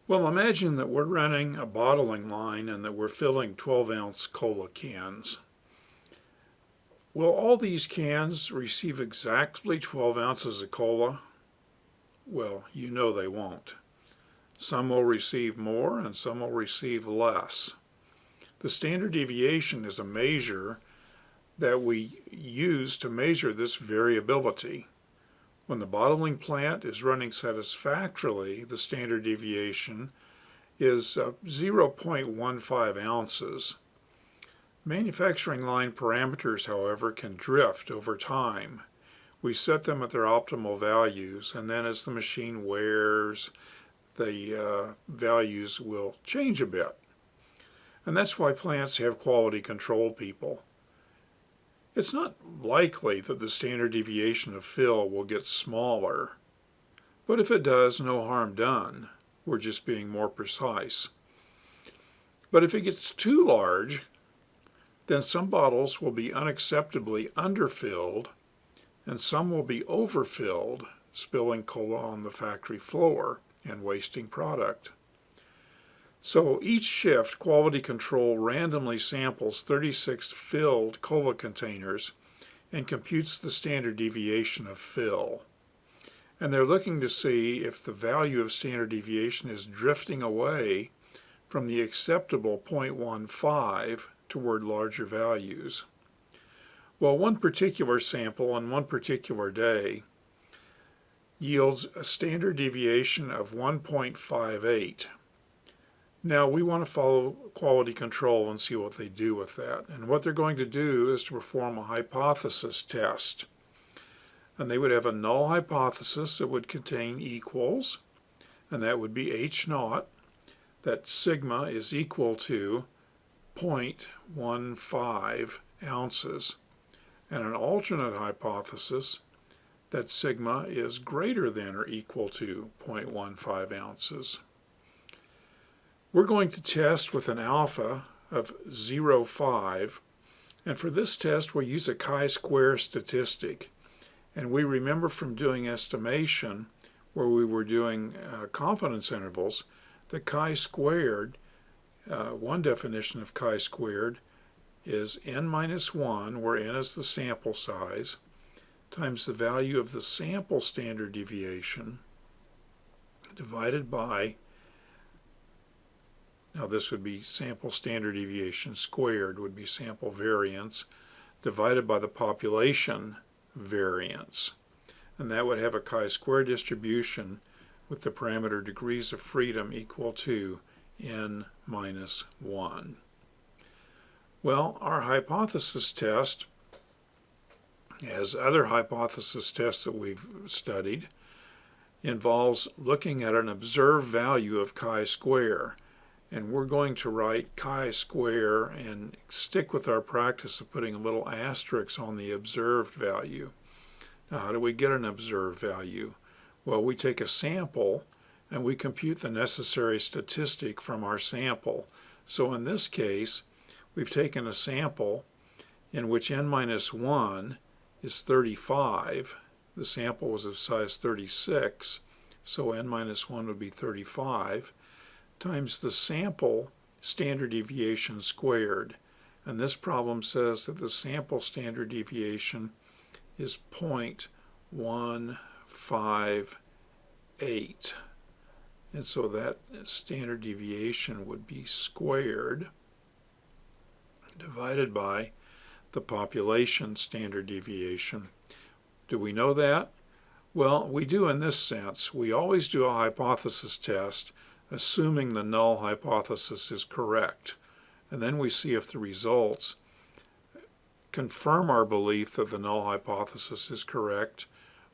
Well, imagine that we're running a bottling line and that we're filling 12-ounce cola cans. Will all these cans receive exactly 12 ounces of cola? Well, you know they won't. Some will receive more and some will receive less. The standard deviation is a measure that we use to measure this variability. When the bottling plant is running satisfactorily, the standard deviation is 0.15 ounces. Manufacturing line parameters, however, can drift over time. We set them at their optimal values, and then as the machine wears, the values will change a bit. And that's why plants have quality control people. It's not likely that the standard deviation of fill will get smaller, but if it does, no harm done. We're just being more precise. But if it gets too large, then some bottles will be unacceptably underfilled and some will be overfilled, spilling cola on the factory floor and wasting product. So each shift, quality control randomly samples 36 filled cola containers and computes the standard deviation of fill. And they're looking to see if the value of standard deviation is drifting away from the acceptable 0.15 toward larger values. Well, one particular sample on one particular day yields a standard deviation of 1.58. Now we want to follow quality control and see what they do with that. And what they're going to do is to perform a hypothesis test. And they would have a null hypothesis that would contain equals, and that would be H naught, that sigma is equal to 0.15 ounces, and an alternate hypothesis that sigma is greater than or equal to 0.15 ounces. We're going to test with an alpha of 0.5, and for this test we use a chi-square statistic. And we remember from doing estimation, where we were doing confidence intervals, that chi-squared, one definition of chi-squared is n minus 1, where n is the sample size, times the value of the sample standard deviation divided by, now this would be sample standard deviation squared, would be sample variance, divided by the population variance. And that would have a chi-square distribution with the parameter degrees of freedom equal to n minus 1. Well, our hypothesis test, as other hypothesis tests that we've studied, involves looking at an observed value of chi-square. And we're going to write chi-square and stick with our practice of putting a little asterisk on the observed value. Now, how do we get an observed value? Well, we take a sample and we compute the necessary statistic from our sample. So in this case, we've taken a sample in which n minus 1 is 35. The sample was of size 36, so n minus 1 would be 35, times the sample standard deviation squared. And this problem says that the sample standard deviation is 0.158. And so that standard deviation would be squared divided by the population standard deviation. Do we know that? Well, we do in this sense. We always do a hypothesis test assuming the null hypothesis is correct. And then we see if the results confirm our belief that the null hypothesis is correct,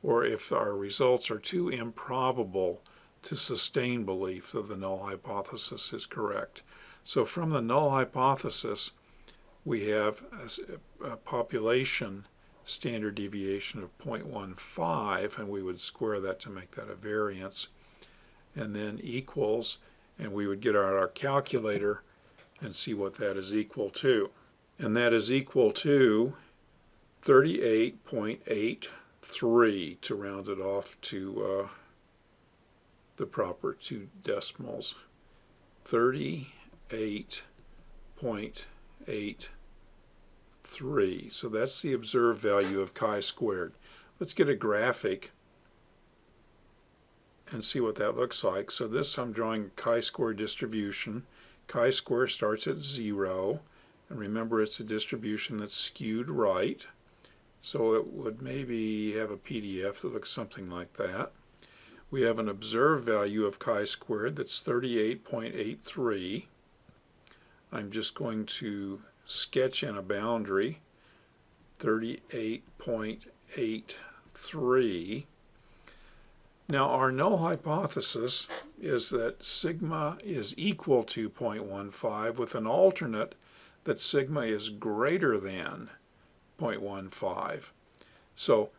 or if our results are too improbable to sustain belief that the null hypothesis is correct. So from the null hypothesis, we have a population standard deviation of 0.15, and we would square that to make that a variance, and then equals, and we would get out our calculator and see what that is equal to. And that is equal to 38.83, to round it off to the proper 2 decimals. 38.83. So that's the observed value of chi-squared. Let's get a graphic and see what that looks like. So this, I'm drawing chi-square distribution. Chi-square starts at 0, and remember it's a distribution that's skewed right. So it would maybe have a PDF that looks something like that. We have an observed value of chi-squared that's 38.83. I'm just going to sketch in a boundary, 38.83. Now our null hypothesis is that sigma is equal to 0.15 with an alternate that sigma is greater than 0.15. So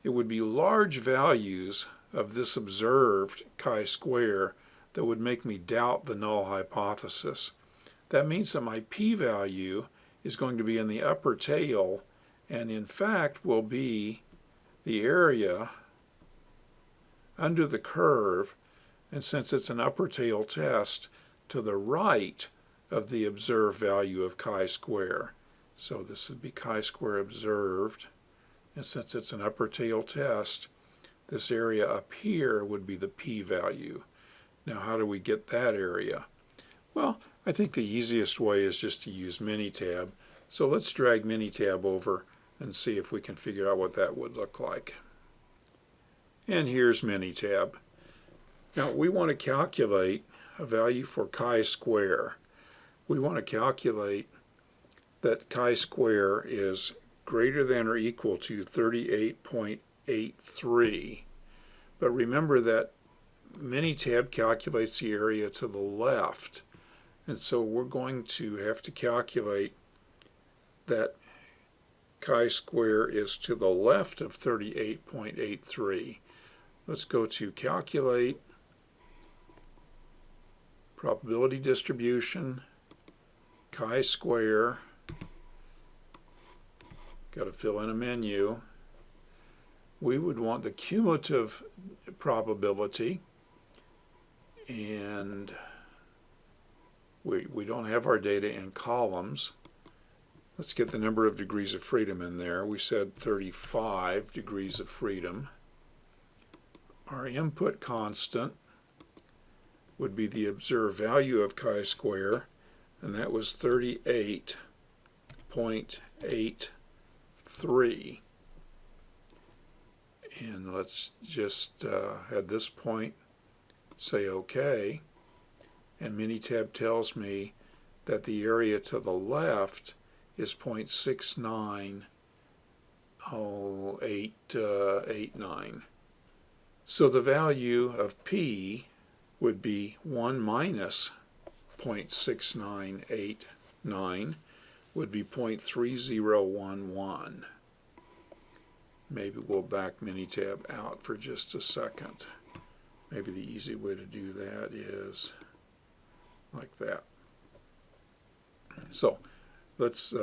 it would be large values of this observed chi-square that would make me doubt the null hypothesis. That means that my p-value is going to be in the upper tail, and in fact will be the area under the curve, and since it's an upper tail test, to the right of the observed value of chi-square. So this would be chi-square observed, and since it's an upper tail test, this area up here would be the p-value. Now how do we get that area? Well, I think the easiest way is just to use Minitab. So let's drag Minitab over and see if we can figure out what that would look like. And here's Minitab. Now we want to calculate a value for chi-square. We want to calculate that chi-square is greater than or equal to 38.83. But remember that Minitab calculates the area to the left. And so we're going to have to calculate that chi-square is to the left of 38.83. Let's go to Calculate, Probability Distribution, chi-square. Got to fill in a menu. We would want the cumulative probability, and we don't have our data in columns. Let's get the number of degrees of freedom in there. We said 35 degrees of freedom. Our input constant would be the observed value of chi-square, and that was 38.83. And let's just at this point say OK, and Minitab tells me that the area to the left is 0.690889. So the value of P would be 1 minus 0.6989 would be 0.3011. Maybe we'll back Minitab out for just a second. Maybe the easy way to do that is like that. So let's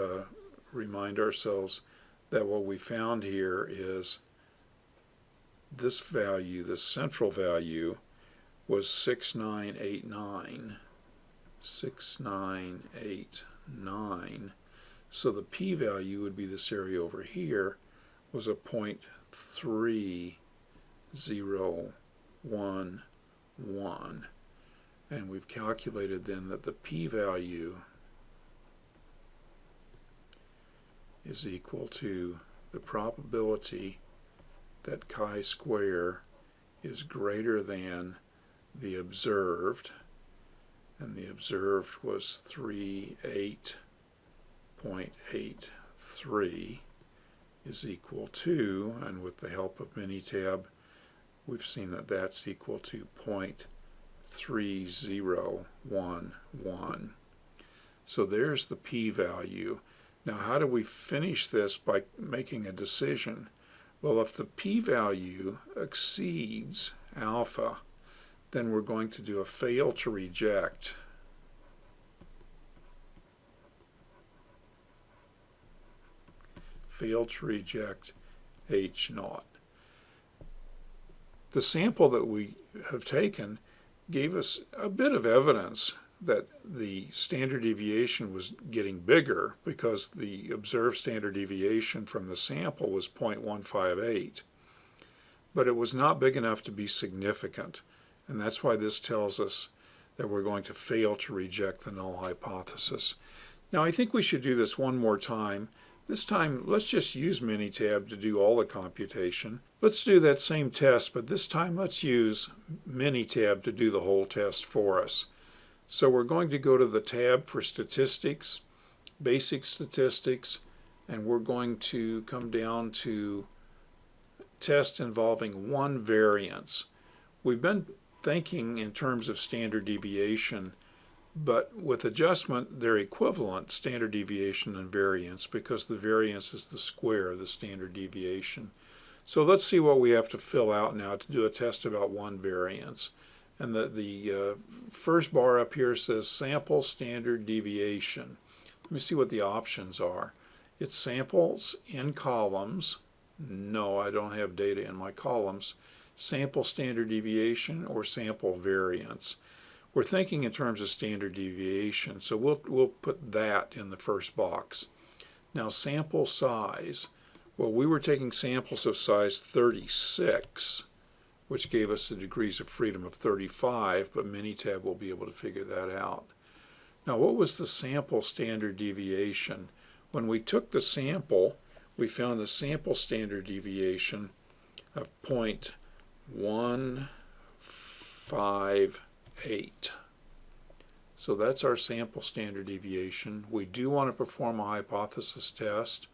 remind ourselves that what we found here is this value, this central value, was 6989. 6989. So the p-value would be this area over here, was a 0.3011. And we've calculated then that the p-value is equal to the probability that chi-square is greater than the observed, and the observed was 38.83 is equal to, and with the help of Minitab, we've seen that that's equal to 0.3011. So there's the p-value. Now how do we finish this by making a decision? Well, if the p-value exceeds alpha, then we're going to do a fail to reject. Fail to reject H naught. The sample that we have taken gave us a bit of evidence that the standard deviation was getting bigger because the observed standard deviation from the sample was 0.158. But it was not big enough to be significant, and that's why this tells us that we're going to fail to reject the null hypothesis. Now I think we should do this one more time. This time let's just use Minitab to do all the computation. Let's do that same test, but this time let's use Minitab to do the whole test for us. So we're going to go to the tab for Statistics, Basic Statistics, and we're going to come down to Test involving one variance. We've been thinking in terms of standard deviation, but with adjustment they're equivalent, standard deviation and variance, because the variance is the square of the standard deviation. So let's see what we have to fill out now to do a test about one variance. And the first bar up here says sample standard deviation. Let me see what the options are. It's samples in columns. No, I don't have data in my columns. Sample standard deviation or sample variance. We're thinking in terms of standard deviation, so we'll put that in the first box. Now sample size. Well, we were taking samples of size 36, which gave us the degrees of freedom of 35, but Minitab will be able to figure that out. Now what was the sample standard deviation? When we took the sample, we found the sample standard deviation of 0.158. So that's our sample standard deviation. We do want to perform a hypothesis test,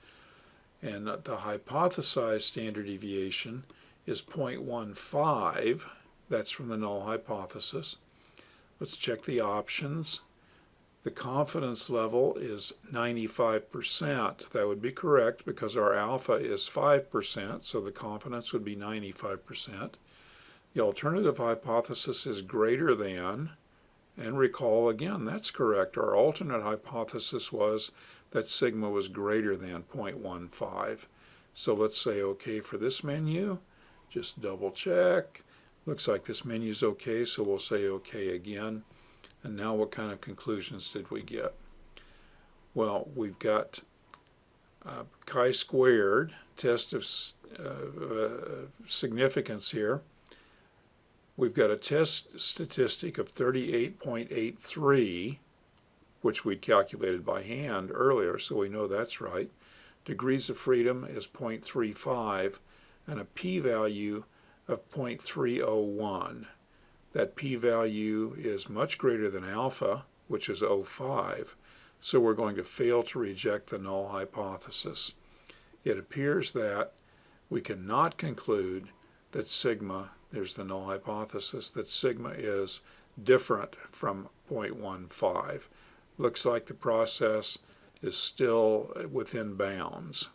and the hypothesized standard deviation is 0.15. That's from the null hypothesis. Let's check the options. The confidence level is 95%. That would be correct because our alpha is 5%, so the confidence would be 95%. The alternative hypothesis is greater than, and recall again, that's correct. Our alternate hypothesis was that sigma was greater than 0.15. So let's say OK for this menu. Just double check. Looks like this menu is OK, so we'll say OK again. And now what kind of conclusions did we get? Well, we've got chi-squared, test of significance here. We've got a test statistic of 38.83, which we'd calculated by hand earlier, so we know that's right. Degrees of freedom is 0.35, and a p-value of 0.301. That p-value is much greater than alpha, which is 0.05, so we're going to fail to reject the null hypothesis. It appears that we cannot conclude that sigma, there's the null hypothesis, that sigma is different from 0.15. Looks like the process is still within bounds.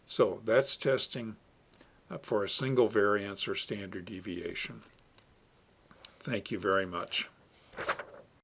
So that's testing for a single variance or standard deviation. Thank you very much.